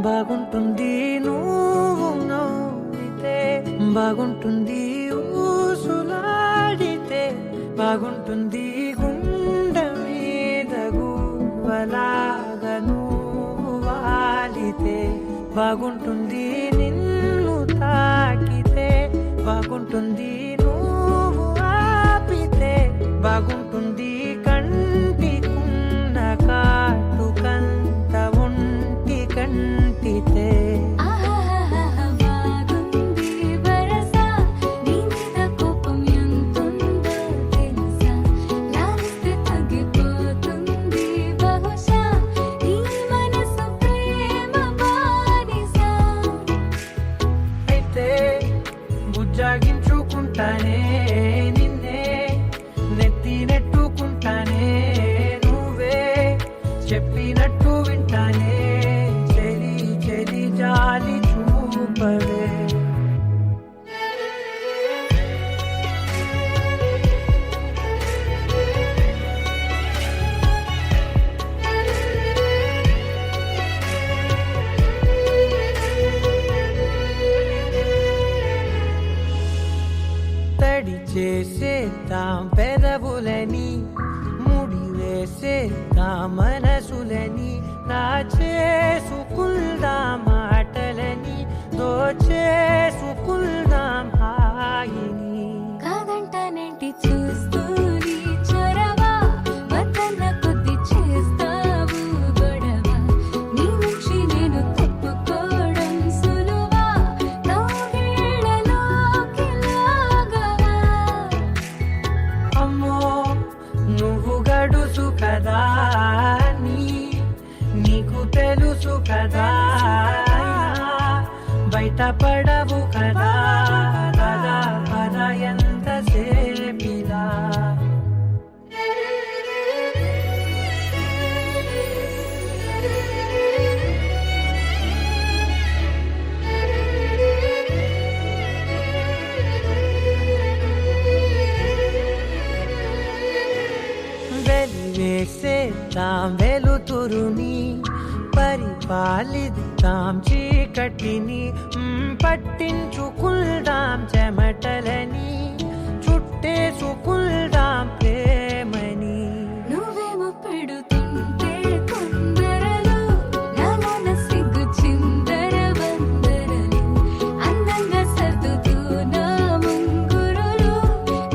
బాగుంటుంది నువ్వు నవ్వితే, బాగుంటుంది ఊసులాడితే, బాగుంటుంది గుండె మీద గువ్వలాగా నువ్వు వాలితే, బాగుంటుంది నిన్ను తాకితే, బాగుంటుంది నువ్వు ఆపితే, బాగుంటుంది కంటికున్న కాటుకంత ఒంటి కంటితే. బుజ్జాగించుకుంటానే నిన్నే, నెత్తి నెట్టుకుంటానే, నువ్వే చెప్పినట్టు వింటానే, చెలి చెలి జాలి చూపవే. తడి చేసేద్దాం పెదవులని, ముడి వేసేద్దాం మనసులని, నా చేసుకుందాం మాటలని, దోచేసుకుందాం హాయిని. కాదంటానేంటి చూస్తూ నీ చొరవ, వద్దన్న కొద్ది చేస్తావు గొడవ, నీ నుంచి నేను తప్పుకోవడం సులువా, నవ్వేళ్ళలోకి లాగవా. అమ్మో నువ్వు గడుసు కదా, నీకు తెలుసు కదా, బయట పడవు కదా, పద పద ఎంతసేపిలా. వెలివేసేద్దాం వెలుతురుని, పరిపాలిద్దాం చీకటిని, పట్టించుకుందాం చెమటలని, చుట్టేసుకుందాం ప్రేమని. నువ్వేమో పెడుతుంటే కొందరలు, నాలోన సిగ్గు చిందర వందరలు, అందంగా సర్దుతూ నా ముంగురులు,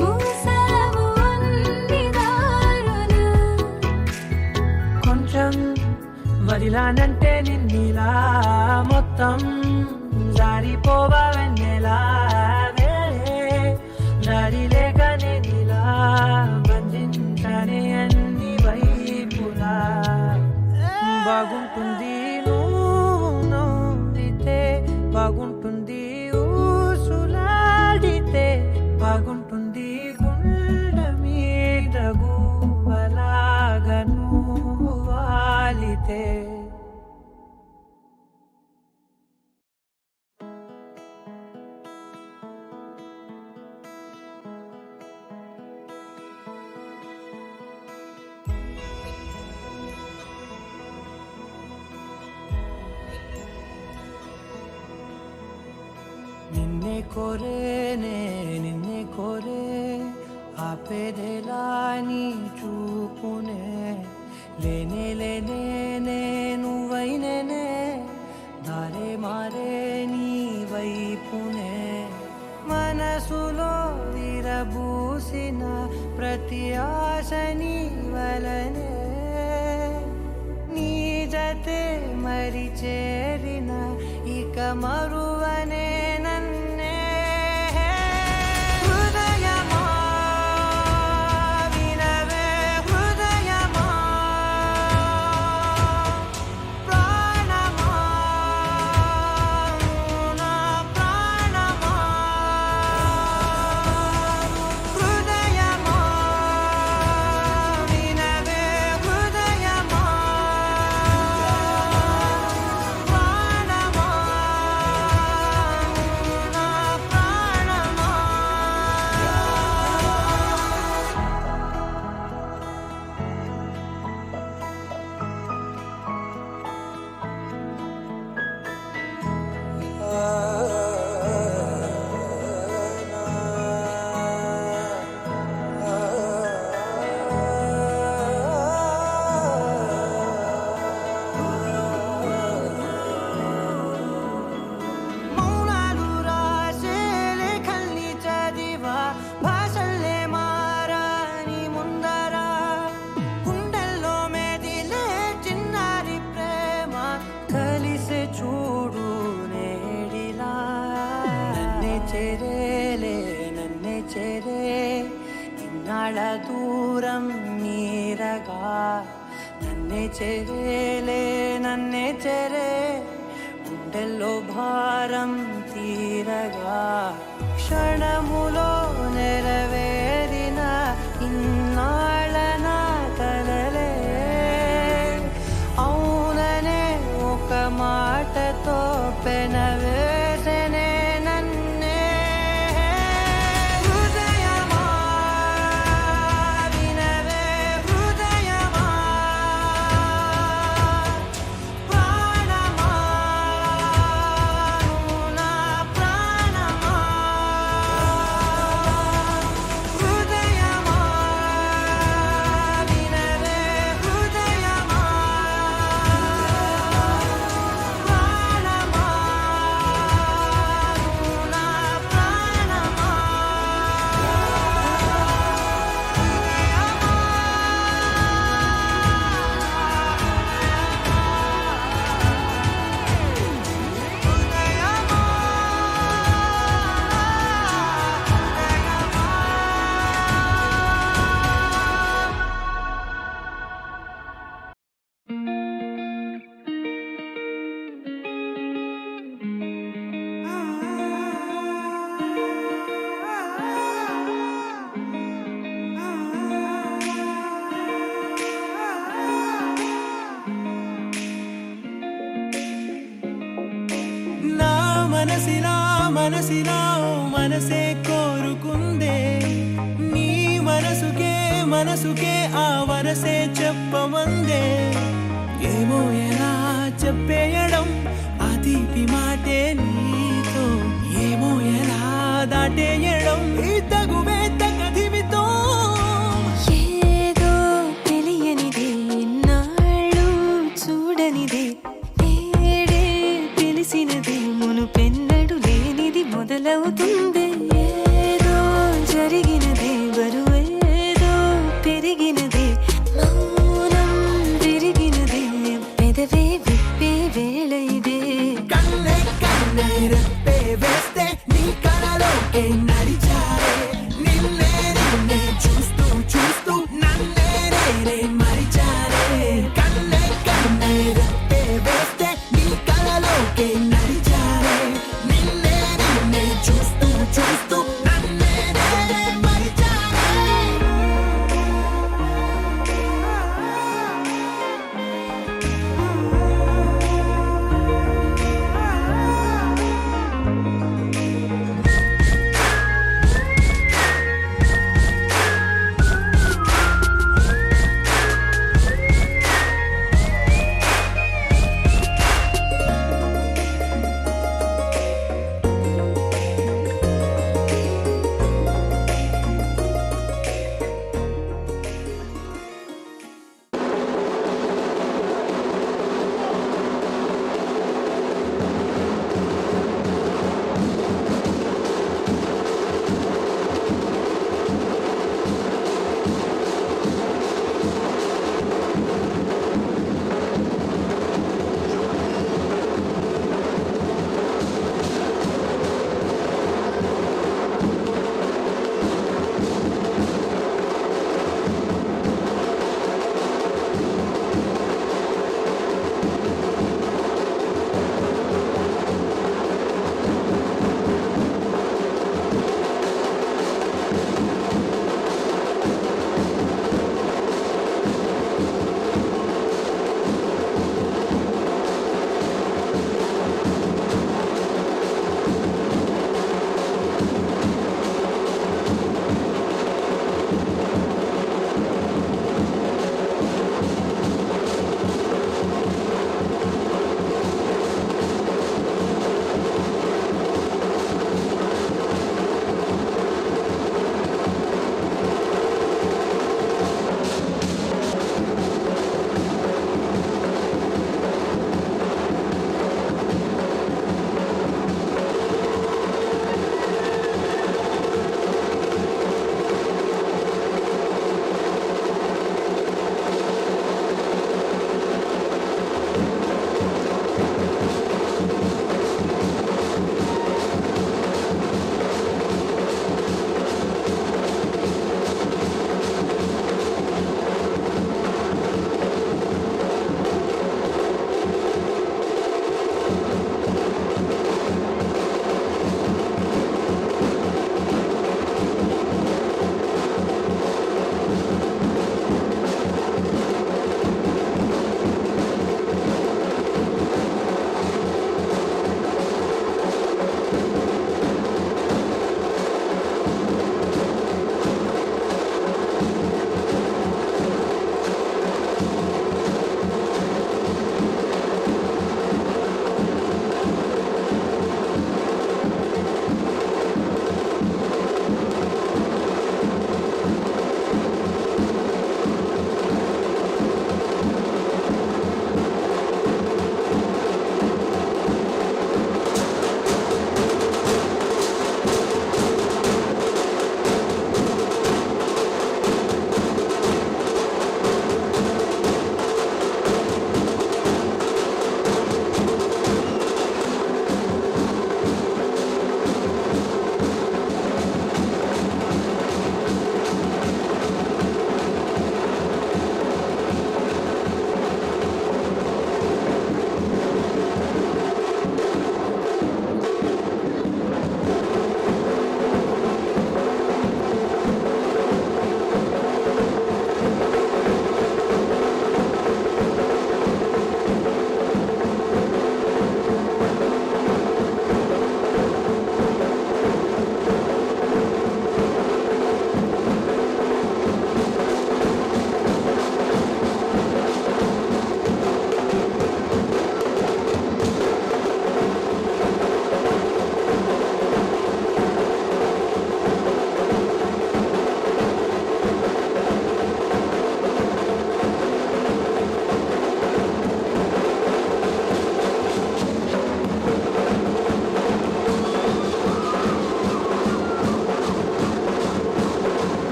మూసావు అన్ని దారులు. కొంచెం వదిలానంటే నిన్నిలా, మొత్తం జారిపోవా వెన్నెలా, దారి లేక నేనిలా బంధించనే అన్ని వైపులా. బాగుంటుంది నువ్వు నవ్వితే, బాగుంటుంది ఊసులాడితే, బాగుంటుంది గుండె మీద గువ్వలాగా నువ్వు వాలితే. నిన్నే కోరేనే నిన్నే కోరే, ఆపేదెలా నీ చూపునే, లేనే లేనే నువ్వైనేనే, దారే మారే నీ వైపునే. మనసులో విరబూసిన ప్రతి ఆశ నీ వలనే, నీ జతే మరి చేరిన ఇక మరువనే నన్నే. హృదయమా వినవే, హృదయమా ప్రాణమా నా ప్రాణమా, హృదయమా వినవే, హృదయమా ప్రాణమా దూరం నీరగా నన్నే చెరేలే నన్నే చెరే గుండెల్లో భారం తీరగా క్షణములో నెరవేరిన ఇన్నాళ్ళ నా కలలే అవుననే ఒక మాటతో పెనవేసనే నన్నే హృదయమా వినవే హృదయమా ప్రాణమా నువ్వు నా ప్రాణమా హృదయమా వినవే హృదయమా ప్రాణమా నువ్వు నా ప్రాణమా నా మనసిలా మనసిలా ఓ మనసే కోరుకుందే నీ మనసుకే ఆ వరసే చెప్పమందే ఏమో ఎలా చెప్పేయడం ఆ తీపి మాటే నీతో ఏమో ఎలా దాటేయడం ఈ తగువే తగదిమితో ఏదో తెలియనిదే నాళ్ళు చూడనిదే ఏడే తెలిసినదే మునుపెన్నడు లేనిది మొదలవుతుంది ఏదో జరిగినదే బరువేదో పెరిగినదే మౌనం విరిగినదే పెదవే విప్పే వేళ ఇదే కన్నే రెప్పే వేస్తే నీ కలలోకే నడిచారే నిన్ను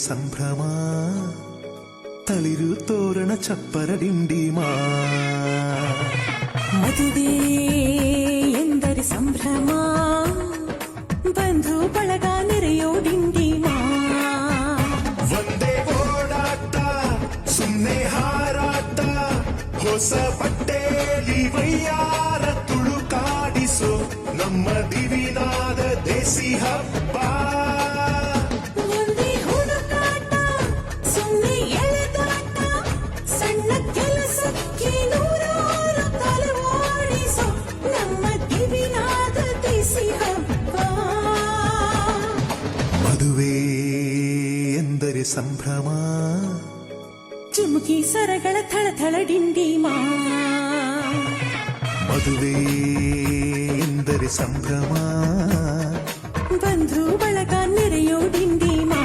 ಸಂಭ್ರಮ ತಳಿರು ತೋರಣ ಚಪ್ಪರ ಡಿಂಡಿಮಾ ಮದುವೆ ಎಂದರೆ ಸಂಭ್ರಮ ಬಂಧು ಬಳಗ ನೆರೆಯೋ ಡಿಂಡಿಮಾ ಒಂದೇ ಓಡಾಟ ಸುಮ್ಮನೆ ಹಾರಾಟ ಹೊಸ ಬಟ್ಟೆಲಿ ವೈಯಾರ ತುಳುಕಾಡಿಸೋ ನಮ್ಮ ದಿವಿನಾದ ದೇಸಿ ಹಬ್ಬ ಒಂದೇ ಹುಡುಕಾಟ ಸುಮ್ಮನೆ ಎಳೆದಾಟ ಸಣ್ಣ ಕೆಲಸಕ್ಕೆ ನೂರಾರು ತಲವಾಡಿಸೋ ನಮ್ಮ ದಿವಿನಾದ ದೇಸಿ ಹಬ್ಬ ಮದುವೆ ಎಂದರೆ ಸಂಭ್ರಮ ಚುಮುಕಿ ಸರಗಳ ಥಳಥಳ ಡಿಂಡಿಮಾ ಮದುವೆ ಎಂದರೆ ಸಂಭ್ರಮ ಬಂಧು ಬಳಗ ನೆರೆಯೋ ಡಿಂಡಿಮಾ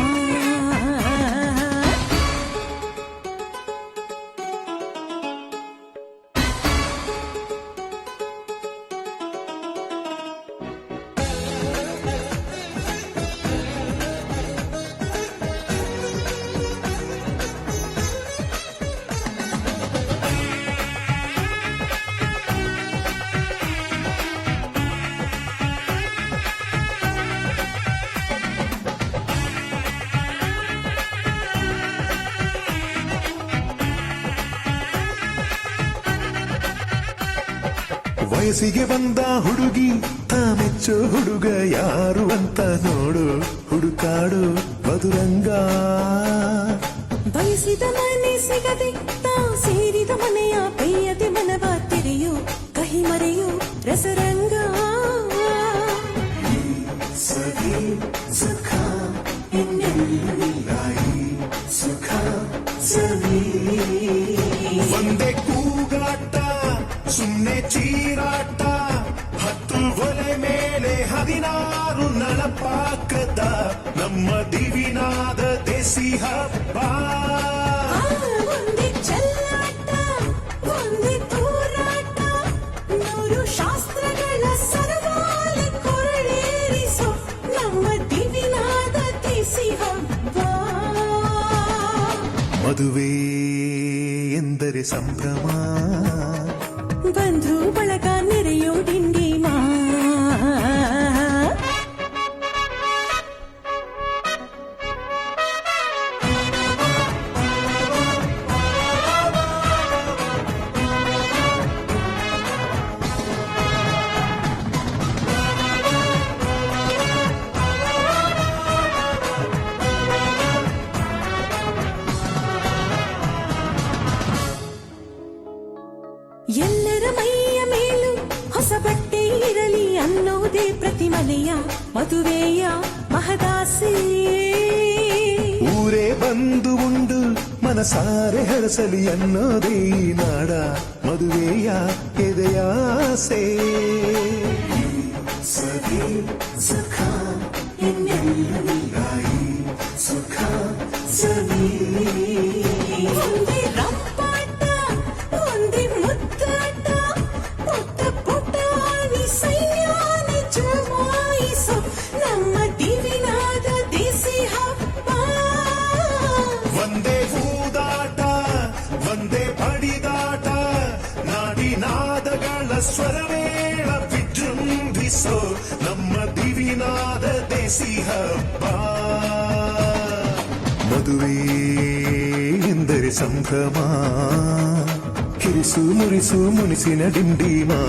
ವಯಸ್ಸಿಗೆ ಬಂದ ಹುಡುಗಿ ಮೆಚ್ಚೋ ಹುಡುಗ ಯಾರು ಅಂತ ನೋಡು ಹುಡುಕಾಡು ಮಧುರಂಗ ಬಯಸಿದ ಮನೆ ಸಿಗದೆ ತಾ ಸೇರಿದ ಮನೆಯ ಪೈಯದೆ ಮನವ ತೆರೆಯೋ ಕಹಿ ಮರೆಯೋ ರಸರಂಗ ಸಖಿ ಸುಖ ಸುಖ ಸವಿ ಒಂದೇ ಕೂಗಾಟ ಸುಮ್ಮನೆ ಚೀರಾಟ ಹತ್ತು ಒಲೆ ಮೇಲೆ 16 ನಳಪಾಕದ ನಮ್ಮ ದಿವಿನಾದ ದೇಸಿ ಹಬ್ಬ ಒಂದೇ ಚೆಲ್ಲಾಟ ಒಂದೇ ತೂರಾಟ 100 ಶಾಸ್ತ್ರಗಳ ಸರವಾಲೆ ಕೊರಳೇರಿಸೋ ನಮ್ಮ ದಿವಿನಾದ ದೇಸಿ ಹಬ್ಬ ಮದುವೆ ಎಂದರೆ ಸಂಭ್ರಮ ಬಂಧು ಬಳಗ ನೆರೆಯೋ ಡಿಂಡಿಮಾ ಎಲ್ಲರ ಮೈಯ ಮೇಲೂ ಹೊಸ ಬಟ್ಟೆ ಇರಲಿ ಅನ್ನೋದೇ ಪ್ರತಿ ಮನೆಯ ಮದುವೆಯ ಮಹದಾಸೆ ಊರೇ ಬಂದು ಉಂಡು ಮನಸಾರೆ ಹರಸಲಿ ಅನ್ನೋದೇ ಈ ನಾಡ ಮದುವೆಯ ಎದೆಯಾಸೆ ಸಖಿ ಸುಖ ಸುಖ ಸವಿ ಒಂದೇ ರಂಪಾಟ ಒಂದೇ ಮುದ್ದಾಟ ಪುಟ್ಟ ಪುಟ್ಟಾಣಿ ಸೈನ್ಯಾನಿ ಜಮಾಯಿಸೋ ನಮ್ಮ ದಿವಿನಾದ ದೇಸಿ ಹಬ್ಬ ಒಂದೇ ಹೂದಾಟ ಒಂದೇ ಪಡಿದಾಟ ನಾಡಿನಾದಗಳ ಸ್ವರವೇಳ ವಿಜೃಂಭಿಸೋ ನಮ್ಮ ದಿವಿನಾದ ದೇಸಿ ಹಬ್ಬ ಮದುವೆ ಎಂದರೆ ಸಂಭ್ರಮ ಕಿರಿಸು ಮುರಿಸು ಮುನಿಸಿನ ಡಿಂಡಿಮಾ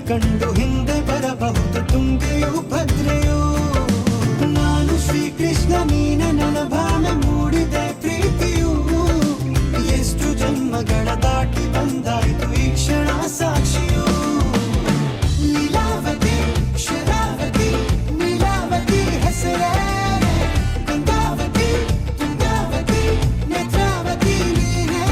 ಕಂಡು ಹಿಂದೆ ಬರಬಹುದು ತುಂಗೆಯೂ ಭದ್ರೆಯೂ. ನಾನು ಶ್ರೀಕೃಷ್ಣ ನೀನೆ ನನ್ನ ಬಾಣ ಮೂಡಿದೆ ಪ್ರೀತಿಯು. ಎಷ್ಟು ಜನ್ಮಗಳ ದಾಟಿ ಬಂದಾಯ್ತು ಈ ಕ್ಷಣ ಸಾಕ್ಷಿಯು. ಲೀಲಾವತಿ ಶರಾವತಿ ನೀಲಾವತಿ ಹೆಸರೇ ಗಂಗಾವತಿ ತುಂಗಾವತಿ ನೇತ್ರಾವತಿ ನೀನೇ.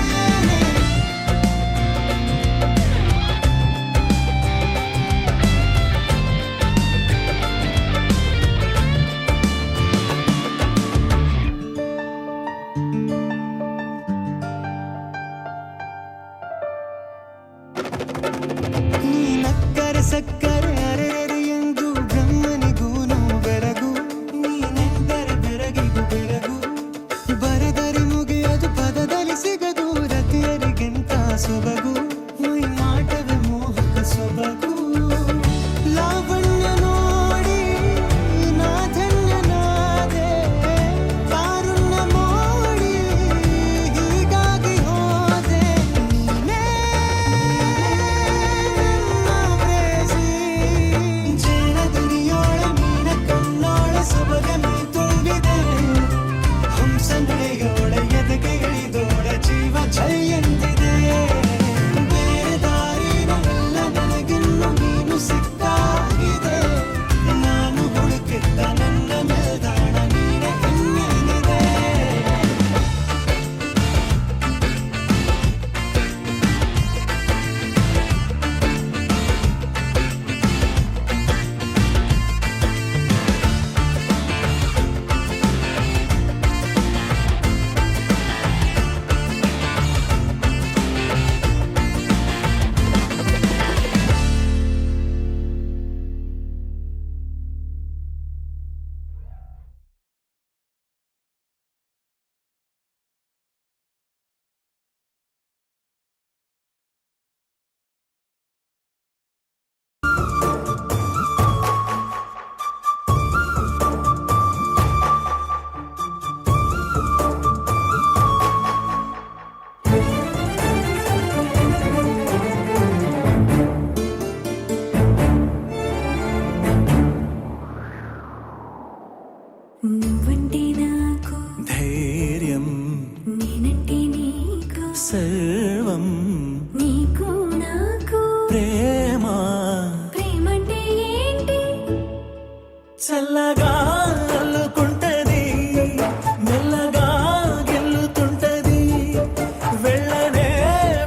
ನೀ ನಕ್ಕರೆ ಸಕ್ಕರೆ ಅರೆರೆ ಎಂದು ಬ್ರಹ್ಮನಿಗೂನು ಬೆರಗು. ನೀನೆಂದರೆ ಬೆರಗಿಗೂ ಬೆರಗು. ಬರೆದರೆ ಮುಗಿಯದು ಪದದಲ್ಲಿ ಸಿಗದು ರತಿಯರಿಗಿಂತ ಸೊಬಗು. ಮೈ ಮಾಟವೇ ಮೋಹಕ ಸೊಬಗು. ಲಾವಣ್ಯ ನೋಡಿ ನಾ ಧನ್ಯನಾದೆ. ಕಾರುಣ್ಯ ಮೋಡಿ ಹೀಗಾಗಿ ಹೋದೆ. ನೀನೇ ಪ್ರೇಸಿ ಜೇನ ದುನಿಯೋಳ ಮೀನ ಕಣ್ಣೋಳ ಸೊಬಗ ಮೈ ತುಂಬಿದೆ. ಹಂಸ ನಡೆಯೋಳ ಎದೆಗೆ ಇಳಿದೋಳ ಜೀವ ಛೈ ಎಂದಿದೆ. ಬೇರೆ ದಾರಿನೆಲ್ಲ ನನಗಿನ್ನು ನೀನು ಸಿಕ್ಕಾಗಿದೆ. ನಾನು ಹುಡುಕಿದ್ದ ನನ್ನ ನಿಲ್ದಾಣ ನೀನೆ ಇನ್ನೇನಿದೆ. నువ్వంటే నాకు ధైర్యం నేనంటే నీకు సర్వం నీకు నాకు ప్రేమ ప్రేమంటే ఏంటి చల్లగా అల్లుకుంటది మెల్లగా గెల్లుతుంటది. వెళ్ళనే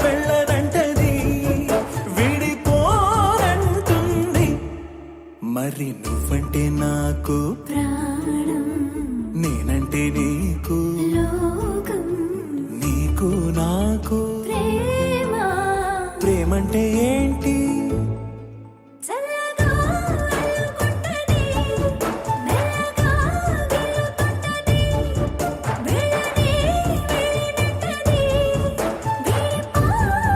వెళ్ళదంటది విడిపోరంటుంది. మరి నువ్వంటే నాకు ప్రాణం నేనంటే నీకు లోకం నీకు నాకు ప్రేమ ప్రేమంటే ఏంటి. చల్లగా అల్లుకుంటది మెల్లగా గెలుతుంటది. వెళ్ళనే వెళ్ళనంటది విడిపోరంటుంది.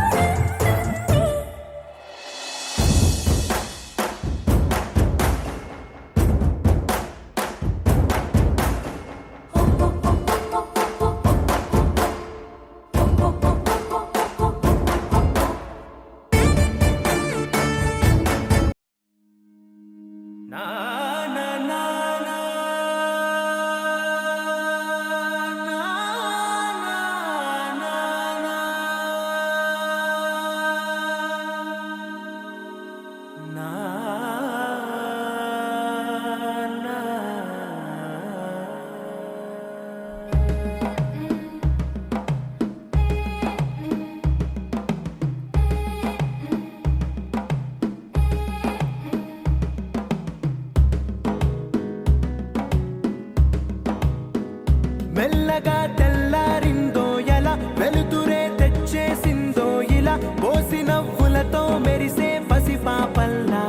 నా నా నా నా నా నా నా నా నా. మెల్లగా తెల్లారిందో ఎలా వెలుతురే తెచ్చేసిందో ఇలా పోసి నవ్వులతో మెరిసే పసిపాపల్లా.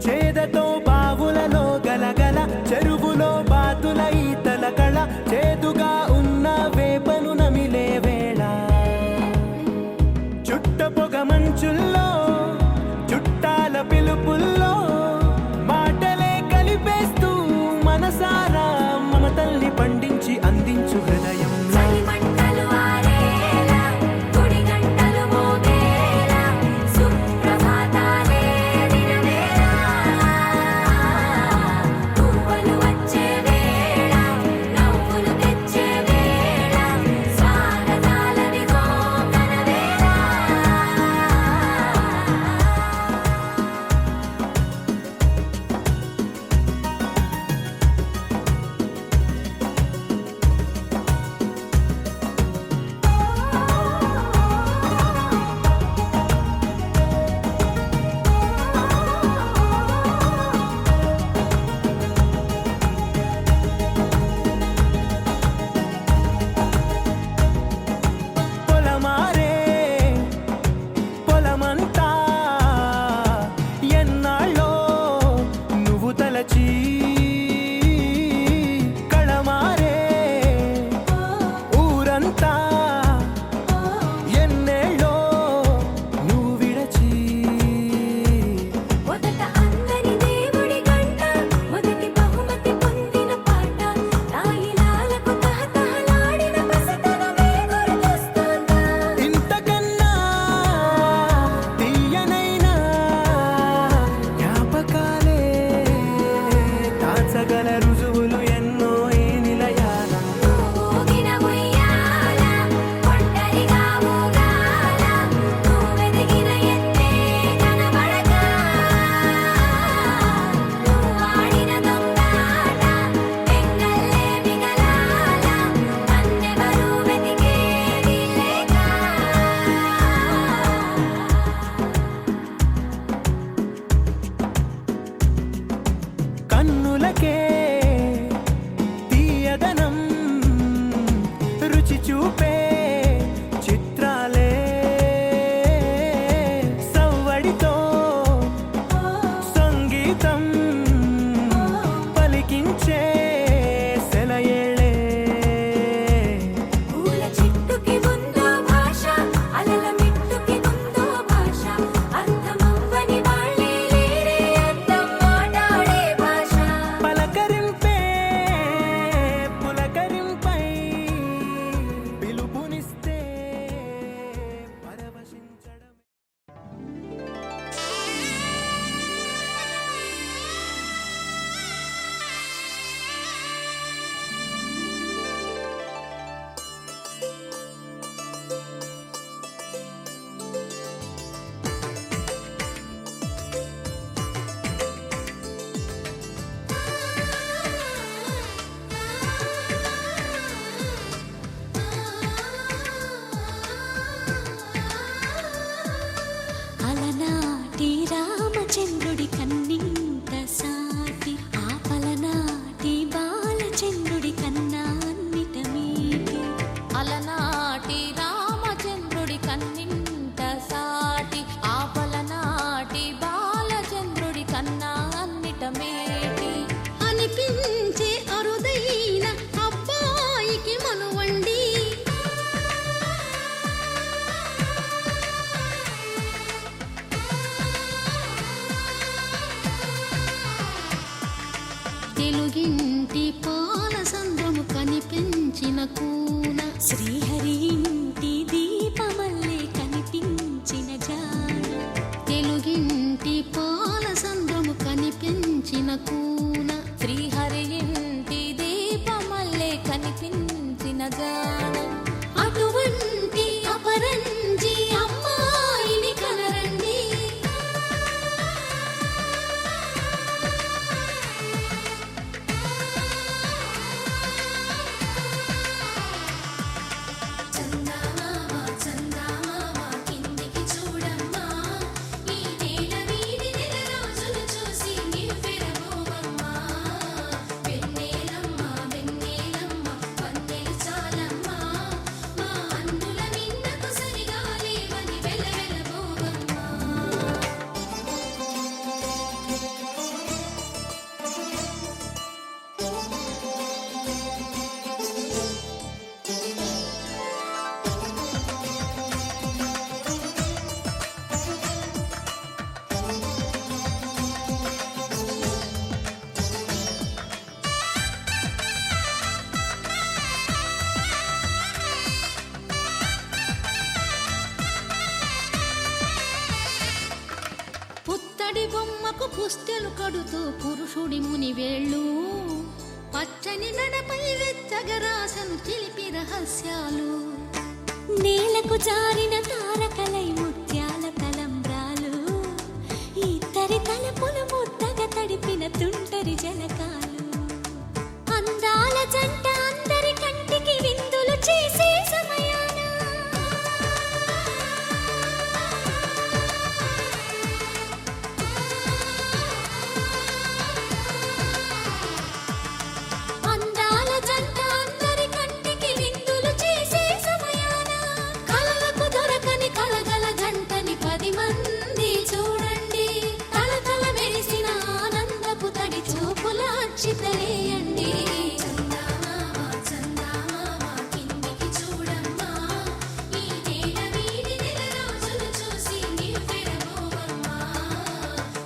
చేదతో బావులలో గలగల చెరువులో బాతుల ఈతల కళ. చేదుగా ఉన్న వేపను నమిలే వేళ చుట్ట పొగ మంచుల్లో చుట్టాల పిలుపుల్లో మాటలే కలిపేస్తూ మనసారా మమతల్ని పండించి అందించు హృదయం. చలిమంటలు ఆరేలా గుడి గంటలు మోగేలా సుప్రభాత తెలుగింటి పాల సంద్రము కనిపించిన కూన శ్రీహరి ఇంటి దీపమల్లే కనిపించిన జాన తెలుగింటి పాల సంద్రము కనిపించిన కూన శ్రీహరి ఇంటి దీపమల్లే కనిపించిన జాన అటువంటి అపరంజి అమ్మాయిని కనరండి చందమామ చందమామ కిందికి చూడమ్మా ఈ నేల వీడి నెల రోజులు చూసి నివ్వెరబోవమ్మా వెన్నెలమ్మ వెన్నెలమ్మ వన్నెలు చాలమ్మా మా అన్నుల నిన్నకు సరిగా లేవని వెలవెలబోవమ్మా పుత్తడి బొమ్మకు పుస్తెలు కడుతూ పురుషుడి ముని వేళ్ళు పచ్చని నడపై వెచ్చగరాసను చిలిపి రహస్యాలు నేలకు జారిన తారకలై ముత్యాల తలంబ్రాలు ఇద్దరి తలపులు ముద్దగా తడిపిన తుంటరి జలకాలు అందాల జంట అందరి కంటికి విందులు చేసే సమయాన అందాల జంట అందరి కంటికి విందులు చేసే సమయాన కలలకు దొరకని కలగల జంటని 10 మంది చూడండి తలతల మెరిసిన ఆనందపు తడి చూపుల అక్షితలేయండి చందమామ చందమామ కిందికి చూడమ్మా ఈ నేల వీడి నెల రోజులు చూసి నివ్వెరబోవమ్మా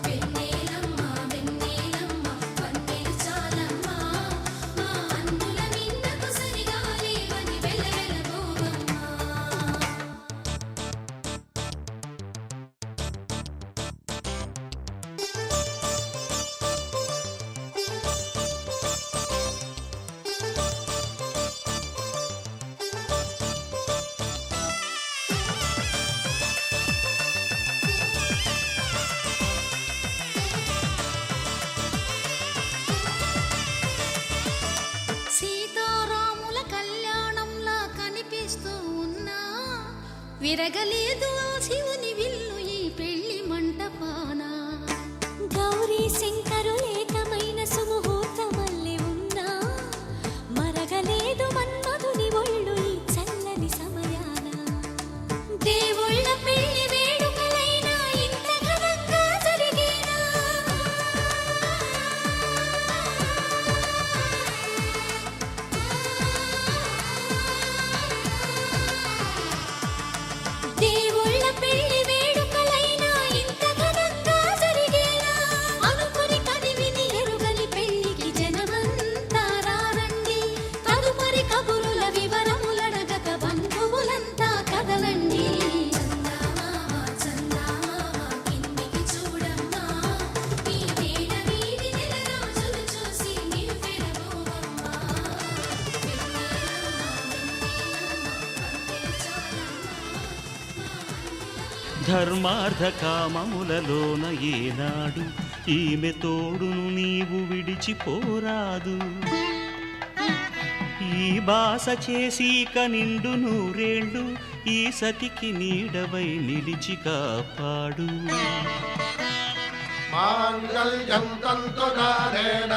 వెన్నెలమ్మ వెన్నెలమ్మ వన్నెలు చాలమ్మా మా అన్నుల నిన్నకు సరిగా లేవని వెలవెలబోవమ్మా సీతారాముల కళ్యాణంలా కనిపిస్తూ ఉన్నా విరగలేదు ఆ శివుని విల్లు ఈ పెళ్లి మంటపాన గౌరీ శంకరులేకమైన సుముహూర్తమల్లె ఉన్నా మరగలేదు మన్మధుని ఒళ్ళు ఈ చల్లని సమయాన దేవుళ్ళ పెళ్లి వేడుకలైనా ఇంత ఘనంగా జరిగేనా దేవుళ్ళ పెళ్లి వేడుకలైనా ఇంత ఘనంగా జరిగేనా అనుకుని కనివిని ఎరుగని పెళ్లికి జనమంతా రారండి తదుపరి కబురుల వివరములడగక బంధువులంతా కదలండి చందమామ చందమామ కిందికి చూడమ్మా ఈ నేల వీడి నెల రోజులు చూసి నివ్వెరబోవమ్మా ధర్మార్థ కామములలోన ఏనాడు ఈమె తోడును నీవు విడిచిపోరాదు ఈ బాస చేసి నిండు నూరేళ్ళు ఈ సతికి నీడవై నిలిచి కాపాడు మాంగళ్యం తంతునానేన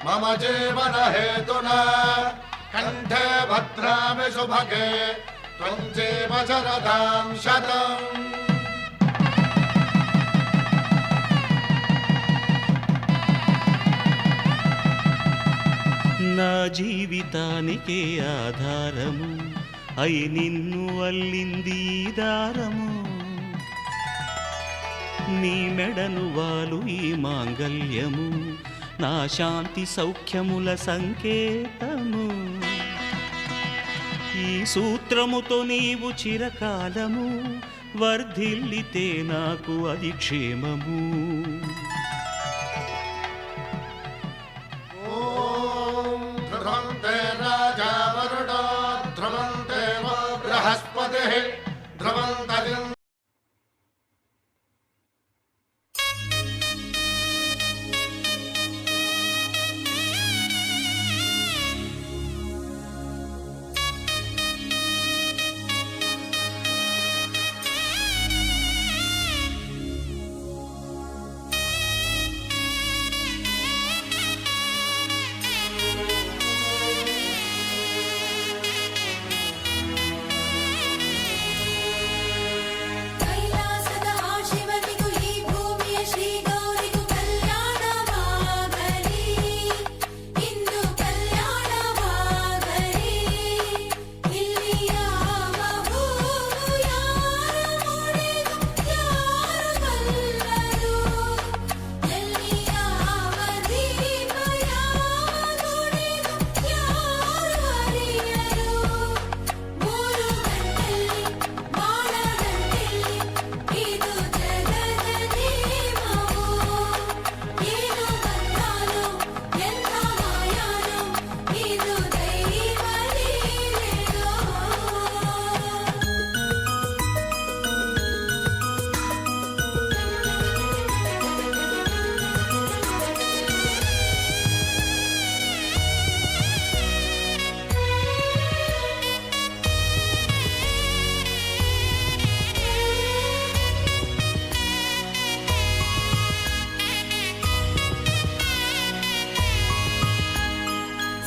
మమ జీవన హేతునా కంఠే భద్రామి శుభగే త్వం జీవ శరదాం శతం నా జీవితానికే ఆధారము అయి నిన్ను అల్లింది ఈ దారము నీ మెడను వాలు ఈ మాంగల్యము నా శాంతి సౌఖ్యముల సంకేతము. ఈ సూత్రముతో నీవు చిరకాలము వర్ధిల్లితే నాకు అది క్షేమము. ఓం ధ్రువంతే రాజా వరుడో ధ్రువంతే వో బృహస్పతిః ధ్రువంతరిం. ಕೈಲಾಸದ ಆ ಶಿವನಿಗೂ ಈ ಭೂಮಿಯ ಶ್ರೀ ಗೌರಿಗೂ ಕಲ್ಯಾಣವಾಗಲಿ, ಇಂದು ಕಲ್ಯಾಣವಾಗಲಿ. ಇಲ್ಲಿ ಯಾವ ಹೂವು ಯಾರು ಮುಡಿದು ಯಾರು ಬಲ್ಲರು, ಎಲ್ಲಿ ಯಾವ ದೀಪ ಯಾವ ನುಡಿದು ಯಾರು ಅರಿಯರು. ಮೂರು ಗಂಟೆಯಲ್ಲಿ ಬಾಳದಂತೆಲ್ಲಿ ಇದು ಜಗದ ನೇಮವು, ಏನು ಬಂದಾನೋ ಎಂಥ ಮಾಯಾನೋ ಇದು ದೈವ ಲೀಲೆಯೋ.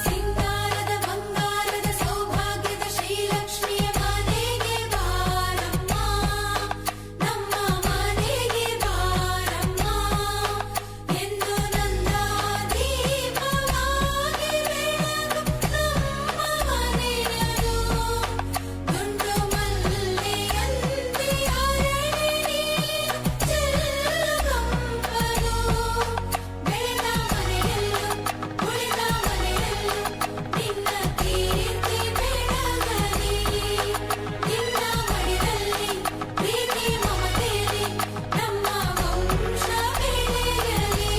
ಸಿಂಗಾರದ ಬಂಗಾರದ ಸೌಭಾಗ್ಯದ ಶ್ರೀಲಕ್ಷ್ಮಿಯ ಮನೆಗೆ ಬಾರಮ್ಮ, ನಮ್ಮ ಮನೆಗೆ ಬಾರಮ್ಮ ಎಂದು ನಂದ ದೀಪವಾಗಿ ಬೆಳಗು ನಮ್ಮ ಮನೆಯರು. ದುಂಡು ಮಲ್ಲೆಯಂತೆ ಅರಳಿ ನೀರು ಚೆಲ್ಲುಗಂಪರು, ಬೆಳೆದ ಮನೆಯಲ್ಲೂ ಉಳಿದ ಮನೆಯಲ್ಲೂ ನಿನ್ನ ಕೀರ್ತಿ ಬೆಳಗಲಿ. ನಿನ್ನ ಮಡಿಲಲ್ಲಿ ಪ್ರೀತಿ ಮಮತೆಯಲ್ಲಿ ನಮ್ಮ ವಂಶ ಬೆಳೆಯಲಿ.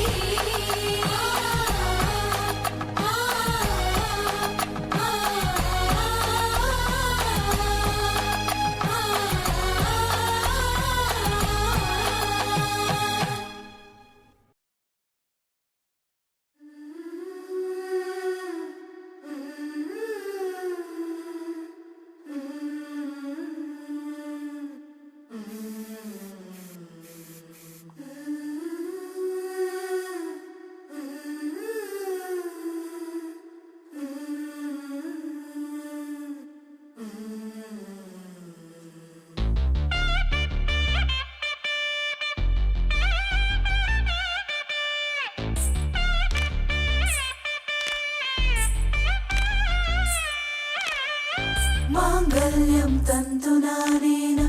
माङ्गल्यं तन्तुनानेन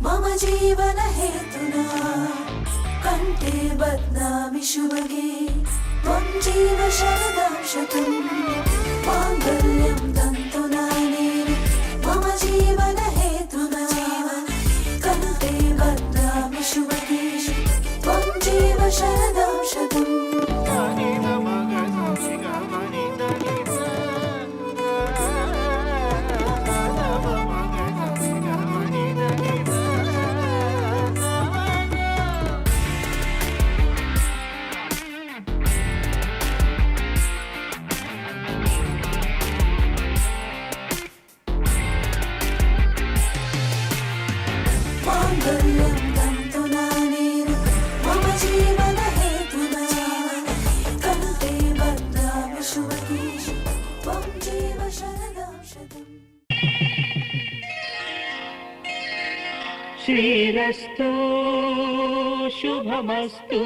मम जीवन हेतुना, कण्ठे बध्नामि शुभगे त्वं जीव शरदां शतम्. माङ्गल्यं तन्तुनानेन मम जीवन हेतुना, कण्ठे बध्नामि शुभगे त्वं जीव शरदां शतम्. माङ्गल्यं तन्तुनानेन मम जीवन हेतुना, कण्ठे बध्नामि शुभगे त्वं जीव शरदां शतम्. శ్రీరస్తు శుభమస్తు,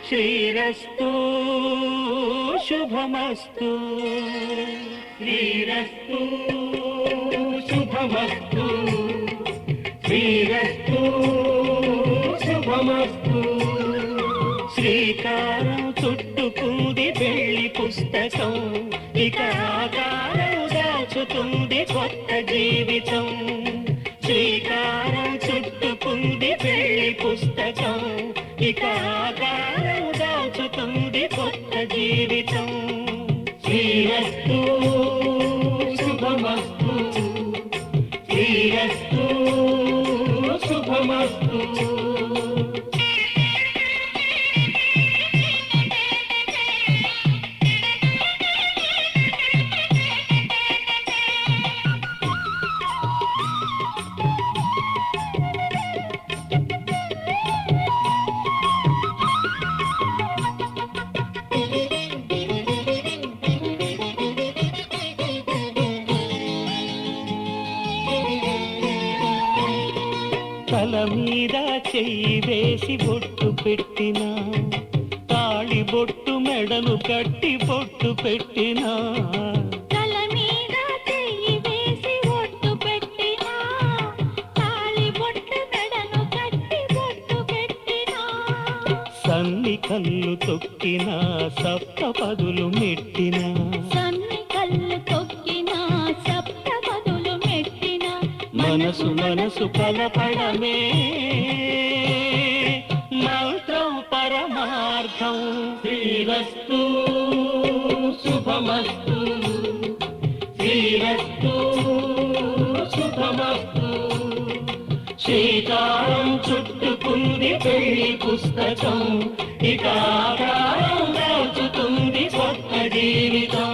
శ్రీరస్తు శుభమస్తు, శ్రీరస్తు శుభమస్తు, శ్రీరస్తు శుభమస్తు. శ్రీకారం చుట్టు చుట్టుకుంది వెళ్ళి పుస్తకం ఇక ఆకారం దాచుతుంది కొత్త జీవితం శ్రీకారం చుట్టుకుంది వెళ్ళి పుస్తకం ఇక ఆకారం దాచుతుంది కొత్త జీవితం శ్రీరస్తు శుభమస్తు శ్రీరస్తు శుభమస్తు తల మీద చెయ్యి వేసి బొట్టు పెట్టినా తాళి బొట్టు మెడను కట్టి బొట్టు పెట్టినా తల మీద చెయ్యి వేసి బొట్టు పెట్టినా తాళి బొట్టు మెడను కట్టి బొట్టు పెట్టినా సన్ని కళ్ళు తొక్కినా సప్త పదులు మెట్టినా సన్ని కళ్ళు తొక్కినా సప్త పదులు మెట్టినా మనసు మనసు కలపడమే మంత్రం పరమార్థం శ్రీరస్తు శుభమస్తు శ్రీరస్తు శుభమస్తు శ్రీకారం చుట్టుకుంది పెళ్లి పుస్తకం ఇక ఆకారం దాచుతుంది కొత్త జీవితం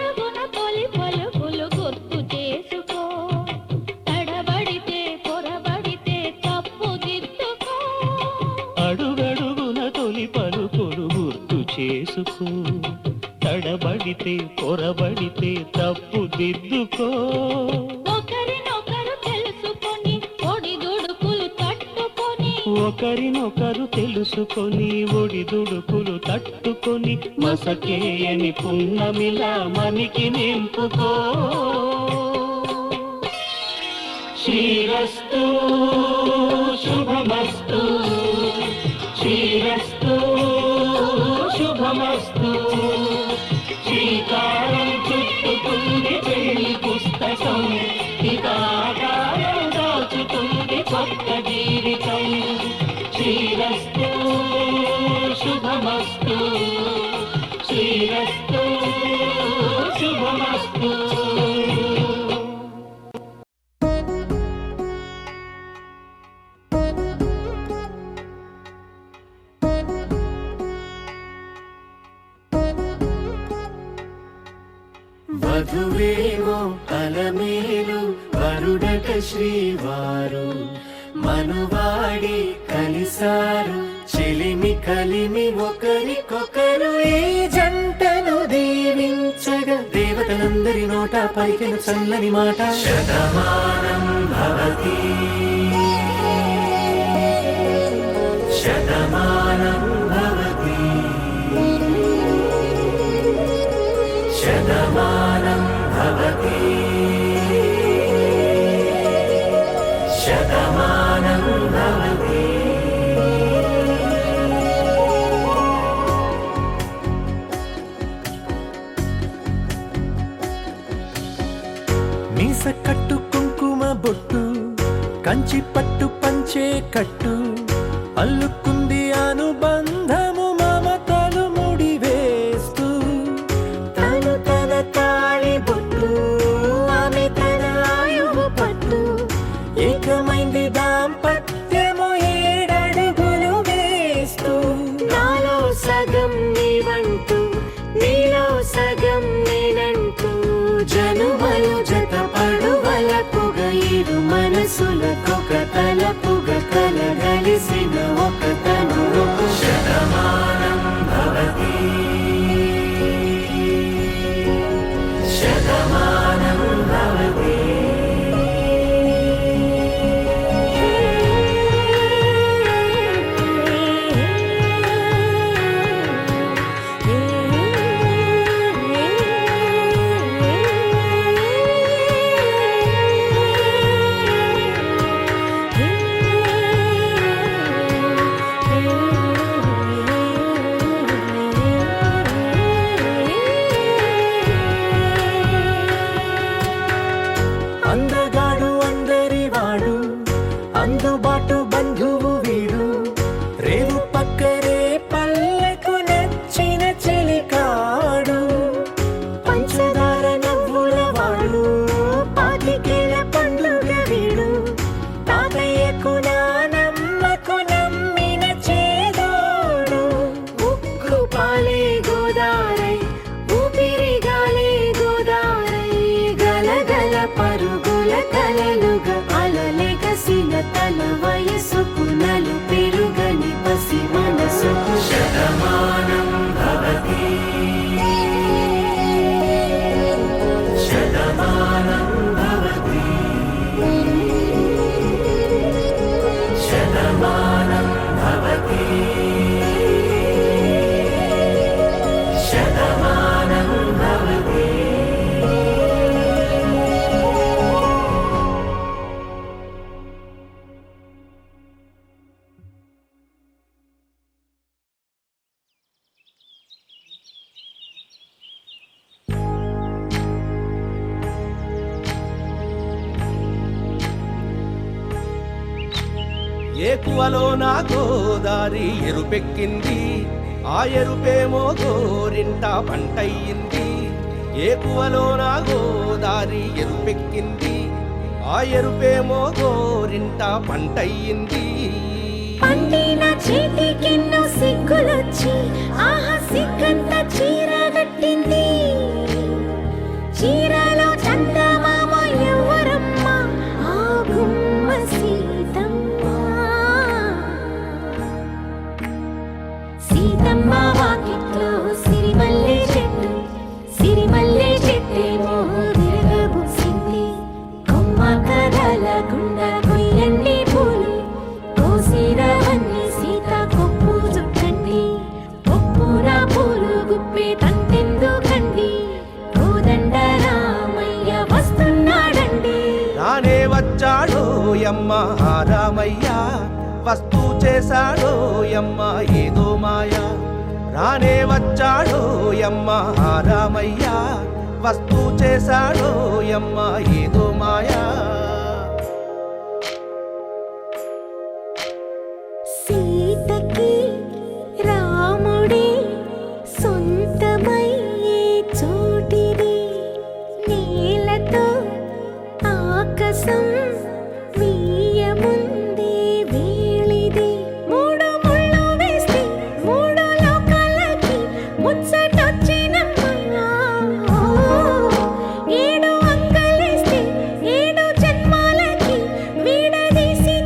అడుగడుగున తొలి పలుకులు గుర్తు చేసుకో తడబడితే పొరబడితే తప్పు దిద్దుకో అడుగడుగున తొలి పలుకులు గుర్తు చేసుకో తడబడితే పొరబడితే తప్పు దిద్దుకో ఒకరినొకరు తెలుసుకొని ఒడిదుడుకులు తట్టుకొని ఒకరినొకరు తెలుసుకొని ఒడిదుడుకులు తట్టుకొని మసకేయని పున్నమిలా మనికి నింపుకో శ్రీరస్తు శుభమస్తు శ్రీరస్తు శుభమస్తు శ్రీకారం చుట్టుకుంది పెళ్లి పుస్తకం ఇక ఆకారం దాచుతుంది కొత్త జీవితం శ్రీరస్తు శుభమస్తు శ్రీరస్తు శుభమస్తు వధువేమో అలమేలు వరుడట శ్రీవారు మనువాడి కలిసారు చెలిమి కలిమి ఒకరికొకరు ఈ జంటను దీవించగా దేవతలందరి నోట పలికిన చల్లని మాట శతమానం భవతి శతమానం భవతి శతమానం భవతి శతమానం భవతి మీస కట్టు కుంకుమ బొట్టు కంచి పట్టు పంచే కట్టు అల్లుకుంది అనుబంధము మమతలు ముడివేస్తూ తను తన తాళి బొట్టు ఆమె తన ఆయువు పట్టు ఏకమైంది దాంపత్యము 7 అడుగులు వేస్తూ నాలో సగం నీవంటూ నీలో సగం నేనంటూ జనుమలు జత పడువలపుగ ఇరు మనసులకొక తలపుగ కలగలిసిన ఒక తను శతమానం భవతి శతమానం భవతి శతమానం భవతి శతమానం భవతి శతమానం భవతి. ఏకువలో నా గోదారి ఎరుపెక్కింది, ఆ ఎరుపేమో గోరింట పంటయ్యింది. ఏకువలో నా గోదారి ఎరుపెక్కింది, ఆ ఎరుపేమో గోరింట పంటయ్యింది. పండిన చేతికెన్నో సిగ్గులొచ్చి ఆహా సిగ్గంత చీర కట్టింది. చీరలో చందమామ ఎవరమ్మ, ఆ గుమ్మ సీతమ్మ. సీతమ్మ వాకిట్లో సిరిమల్లె చెట్టు, సిరిమల్లె చెట్టేమో విరగబూసింది. కొమ్మ కదలకుండా కొయ్యండి పూలు, కోసిరవన్నీ సీత కొప్పు చుట్టండి. కొప్పున పూలు గుప్పే తంతెందుకండి, కోదండ రామయ్య వస్తున్నాడండి. రానే వచ్చాడో యమ్మ ఆ రామయ్య, వస్తూ చేశాడో యమ్మ ఏదో మాయ. రానే వచ్చాడో యమ్మ ఆ రామయ్య, వస్తూ చేశాడో యమ్మ ఏదో మాయా. సీతకి రాముడే సొంతమయ్యే చోటిది, నేలతో ఆకాశం వీయముందే వేళిది. మూడు ముళ్ళు వేస్తే మూడు లోకాలకి ముచ్చటొచ్చినమ్మా. ఏడు అంగలేస్తే ఏడు జన్మాలకి వీడదీసి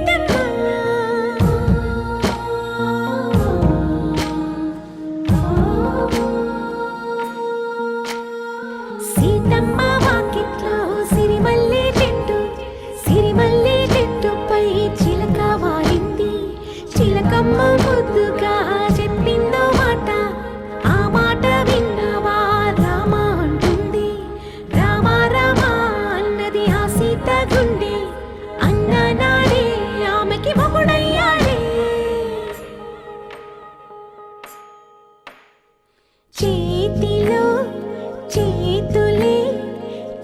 సీతమ్మ వాకిట్లో సిరిమల్లె చెట్టు, సిరిమల్లె చెట్టుపై చిలక వాలింది. చిలకమ్మ ముద్దుగా చెప్పిందో మాట, ఆ మాట విన్నవా రామ అంటుంది. రామ రామ అన్నది ఆ సీత గుండె, అన్న నాడే ఆమెకి మొగుడయ్యాడే. చేతిలో చేతులే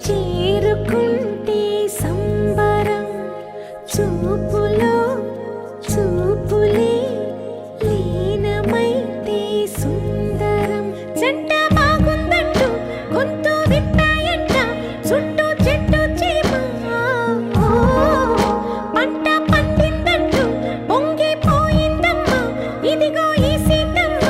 చేరుకుంటే సంబరం, చూపులో చూపులే లీనమైతే సుందరం. జంట బాగుందంటూ గొంతు విప్పాయంట చుట్టూ చెట్టు చీమ. పంట పండిందంటూ పొంగిపోయిందమ్మా, ఇదిగో ఈ సీతమ్మ.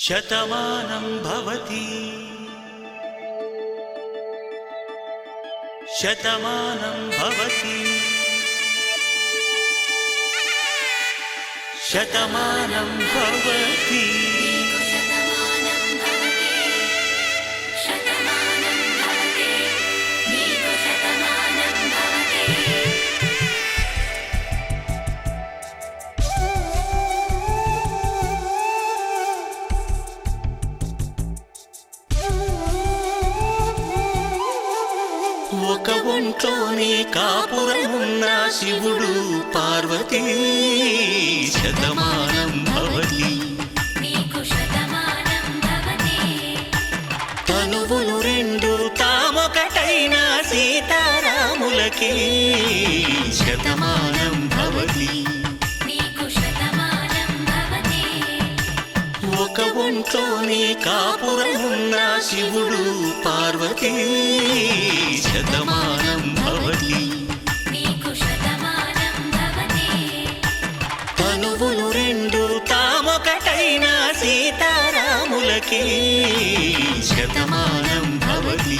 శతమానం భవతి శతమానం భవతి శతమానం భవతి ఒక ఒంట్లోనే కాపురమున్న శివుడు పార్వతీ శతమానం భవతి తనువులు రెండు తామొకటైన సీతారాములకి శతమానం భవతి ఒక ఒంట్లోనే కాపురమున్న శివుడు పార్వతీ శతమానం భవతి తనువులు రెండు తామొకటైన సీతారాములకి శతమానం భవతి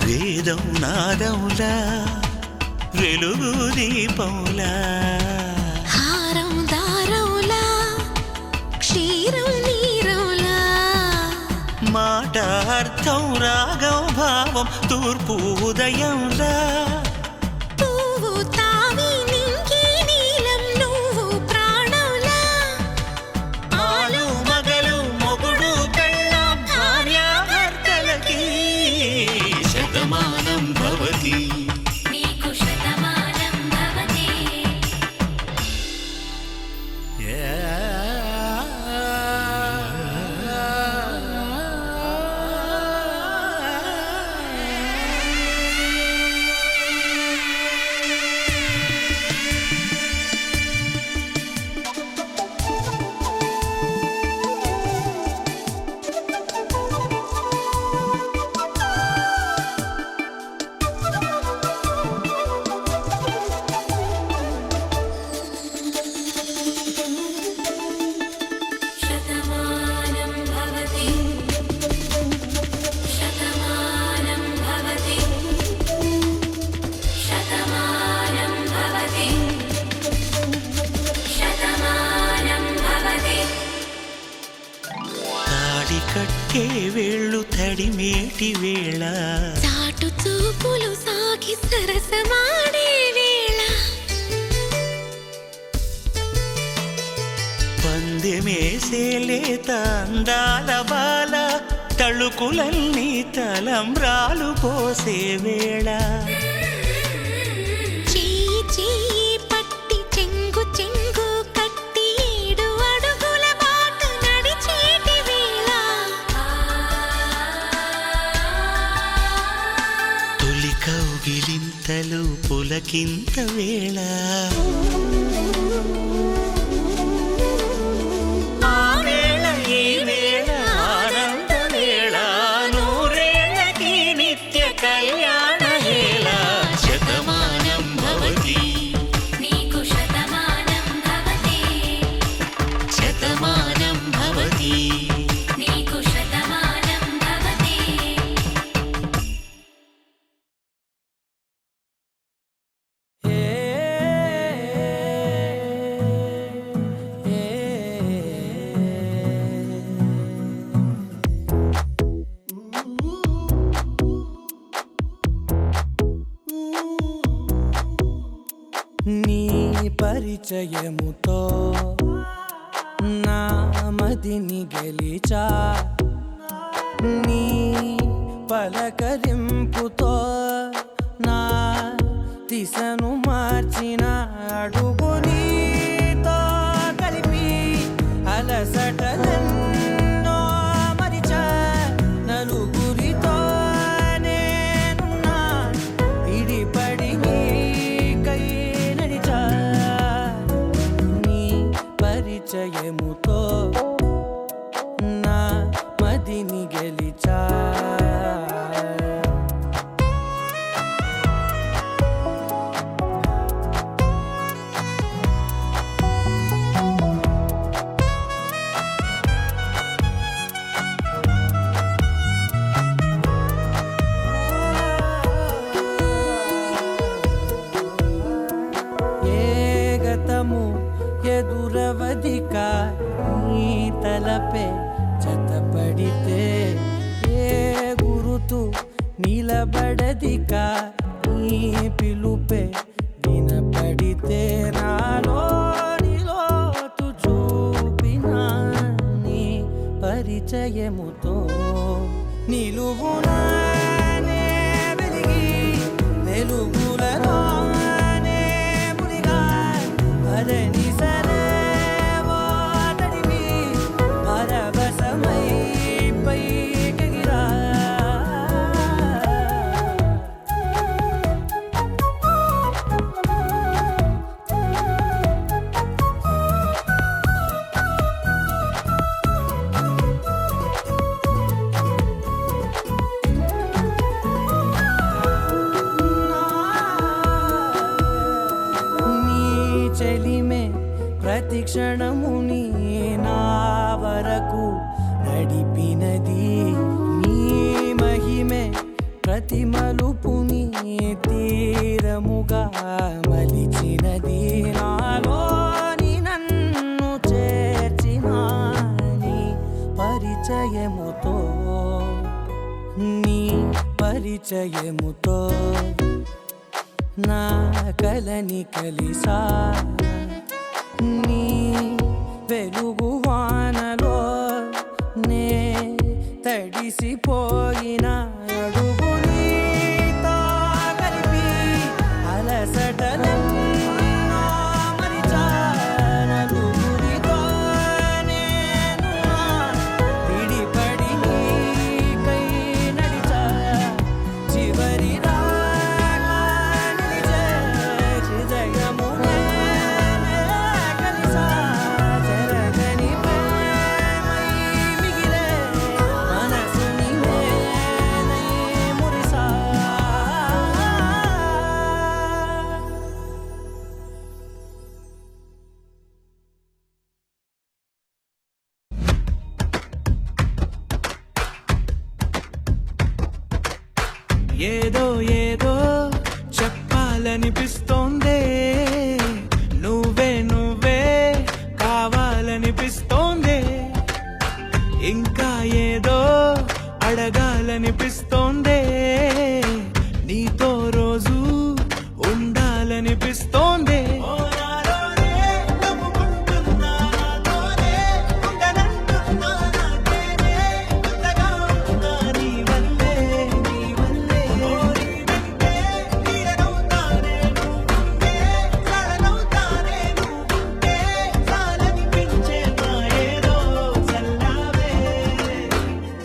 వేదం నాదములా వెలుగు దీపములా హారం దారవులా క్షీరం నీరవులా మాట అర్థం రాగం భావం తూర్పు ఉదయంలా పువ్వు తావి నింగి నీలం నువ్వు ప్రాణంలా ఆలు మగలు మొగుడు పెళ్ళాం భార్యాభర్తలకి శతమానం భవతి కట్టే వేళ్ళు తడిమేటి వేళ చాటు చూపులు సాగి సరసమాడే వేళ పందెమేసేలేత అందాల బాల తళుకులన్నీ తలంబ్రాలు పోసే వేళ చెయ్యి చెయ్యి పట్టి చెంగు చెంగు కట్టి 7 అడుగుల బాట నడిచేటి వేళ తొలి కౌగిలింతలు పులకింత వేళ పరిచయముతో నా మదిని గెలిచా నీ పలకరింపుతో నా దిశను మార్చిన అడుగు నీతో కలిపి అలసటలెన్నో మరిచా నలుగురితో నేనున్నా ఇడిపడి నీకై నడిచా నీ పరిచయముతో నా మదిని గెలిచా ఎదురవదిక నీ తలపే జతపడితే ఏ గురుతు నిలబడదిక నీ పిలుపే వినపడితే నాలో నిలోతు చూపిన నీ పరిచయముతో నిలువునానే వెలిగి వెలుగులలోనే మునిగా అదని సరేవో తడివి పరవశమై పైకెగిరా చెలిమే ప్రతి క్షణముని నా వరకు నడిపినది నీ మహిమే ప్రతి మలుపుని తీరముగా మలిచినది నాలోని నన్ను చేర్చిన నీ పరిచయముతో నీ పరిచయముతో నా కలని కలిసా నీ వెలుగు వానలో నే తడిసిపోయిన అడుగు నీతో కలిపి అలసటలెన్నో మరిచా నలుగురితో నేనున్నా విడిపడి నీకై నడిచా చివరి ఏదో ఏదో చెప్పాలనిపిస్తోందే నువ్వే నువ్వే కావాలనిపిస్తోందే ఇంకా ఏదో అడగాలనిపిస్తోందే నీతో రోజు ఉండాలనిపిస్తోందే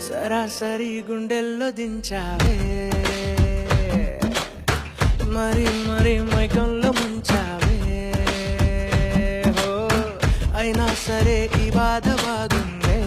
సరాసరి గుండెల్లో దించావే మరి మరి మైకంలో ముంచావే హో అయినా సరే ఈ బాధ బాగుందే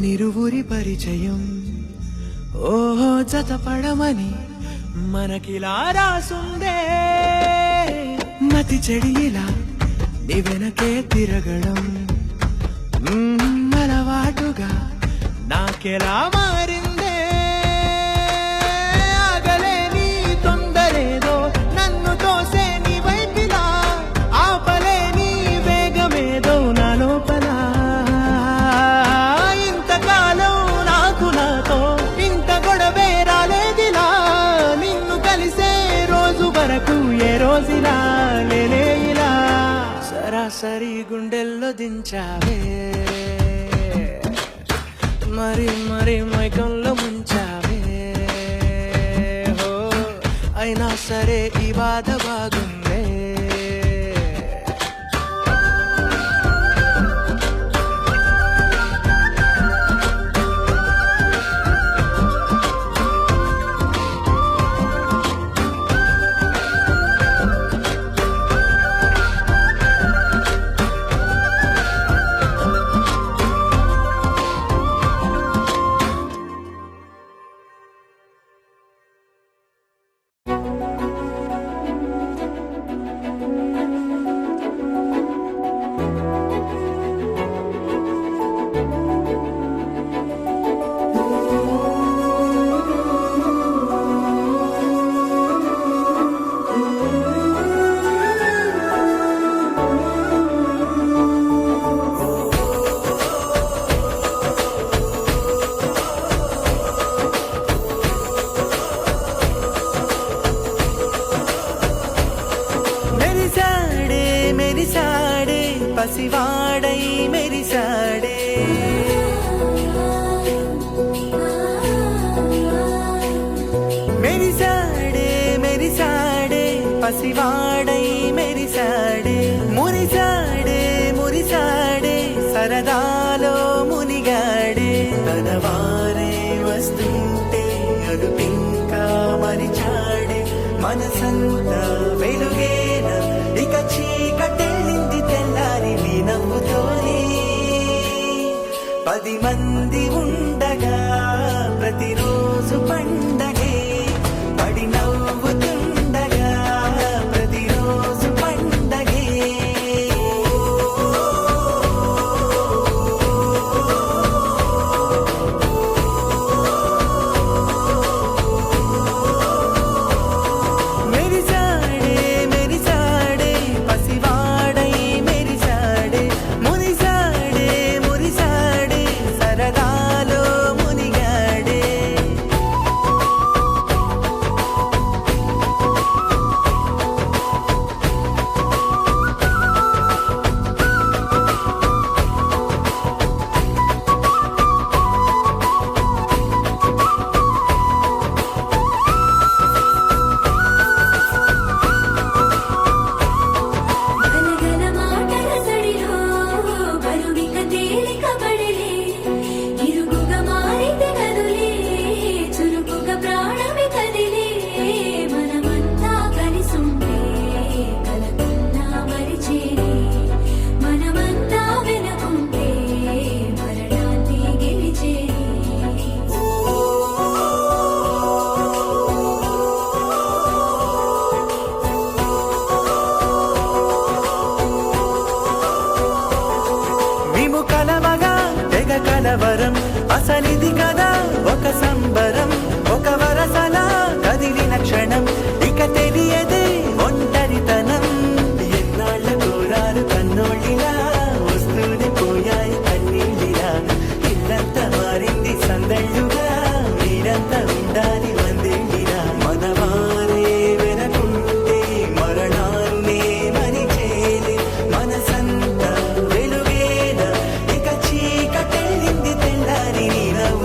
మనిరువురి పరిచయం ఓహో జతపడమని మనకిలా రాసుందే మతి చెడి ఇలా నీ వెనకే తిరగడం అలవాటుగా నాకెలా మారిందే ఆగలేని తొందరేదో నన్ను తోసే నీ వైపిలా ఆపలేని వేగమేదో నా లోపల ఇంతకాలం నాకు నాతో ఇంత గొడవే రాలేదిలా నిన్ను కలిసే రోజు వరకు ఏ రోజులా లేలే ఇలా సరాసరి గుండెల్లో దించావే మరి మరి మైకంలో ముంచావే హో అయినా సరే ఈ బాధ బాగుందే పసివాడై మెరిసాడే మెరిసాడే మెరిసాడే పసివాడై మెరిసాడే మురిసాడే మురిసాడే సరదాలో మునిగాడే తనవారే వస్తుంటే అదుపింకా మరిచాడే మనసంతా వెలుగేన ఇక చీకటెళ్ళింది తెల్లారి నీ నవ్వుతోనే 10 మంది ఉండగా ప్రతిరోజు పండగే పడి నవ్వుతుండగా ప్రతిరోజు పండగే మెరిసాడే మెరిసాడే పసివాడై మెరిసాడే మురిసాడే మురిసాడే సరదాలో మునిగాడే గనగన మాటల సడిలో బరువిక తేలిక పడలే ఇరుగుగా మారితే కదులే చురుకుగా ప్రాణమి కదిలే మనమంతా కలిసుంటే కలకున్నా మరిచేరే మనమంతా వెనకుంటే మరణాన్ని గెలిచేరే మేము కలవగా తెగ కలవరం అసలిది కదా ఒక సంబరం ఒక వరసలా కదిలిన క్షణం ఇక తెలియదే ఒంటరితనం ఎన్నాళ్ళ కోరాలు కన్నోళ్ళిలా వస్తూనే పోయాయి కన్నీళ్ళిలా ఇల్లంతా మారింది సందళ్ళుగా మీరంతా ఉండాలి వందేళ్ళిలా మనవారే వెనకుంటే మరణాన్నే మరిచేలే మనసంతా వెలుగేన ఇక చీకటెళ్ళింది తెల్లారి నీ నవ్వు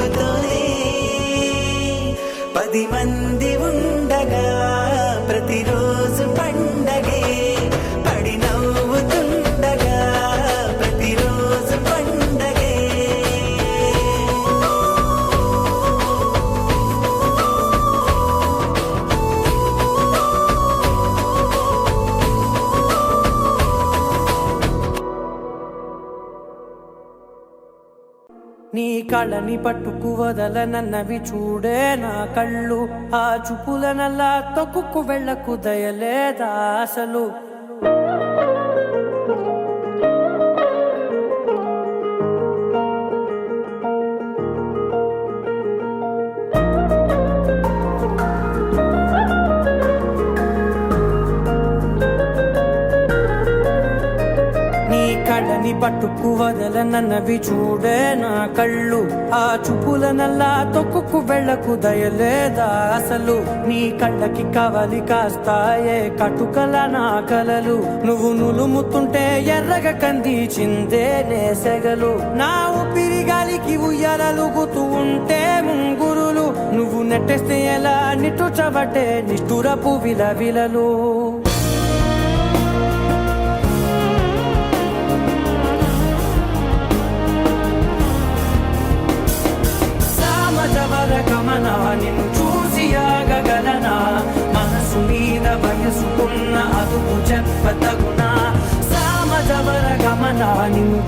కళని పట్టుకు వదలనన్నవి చూడే నా కళ్ళు ఆ చూపులనల్లా తొక్కుకు వెళ్ళకు దయలేదా అసలు కళ్ళని పట్టుకు వదలనన్నవి చూడే నా కళ్ళు ఆ చూపులనల్లా తొక్కుకు వెళ్ళకు దయలేదా అసలు నీ కళ్ళకి కవలి కాస్తాయే కటుకల నా కలలు నువ్వు నులుముతుంటే ఎర్రగ కంది చిందే నేసెగలు నా ఊపిరి గాలికి ఉయ్యాలలుగుతూ ఉంటే ముంగురులు నువ్వు నెట్టేస్తే ఎలా నిట్టుచబట్టే నిష్ఠురపు విలవిలలు గమన నిన్ను చూసి ఆగగలనా మనసు మీద వయసుకున్న అదుపు చెప్పతగునా సామజవర గమన నిన్ను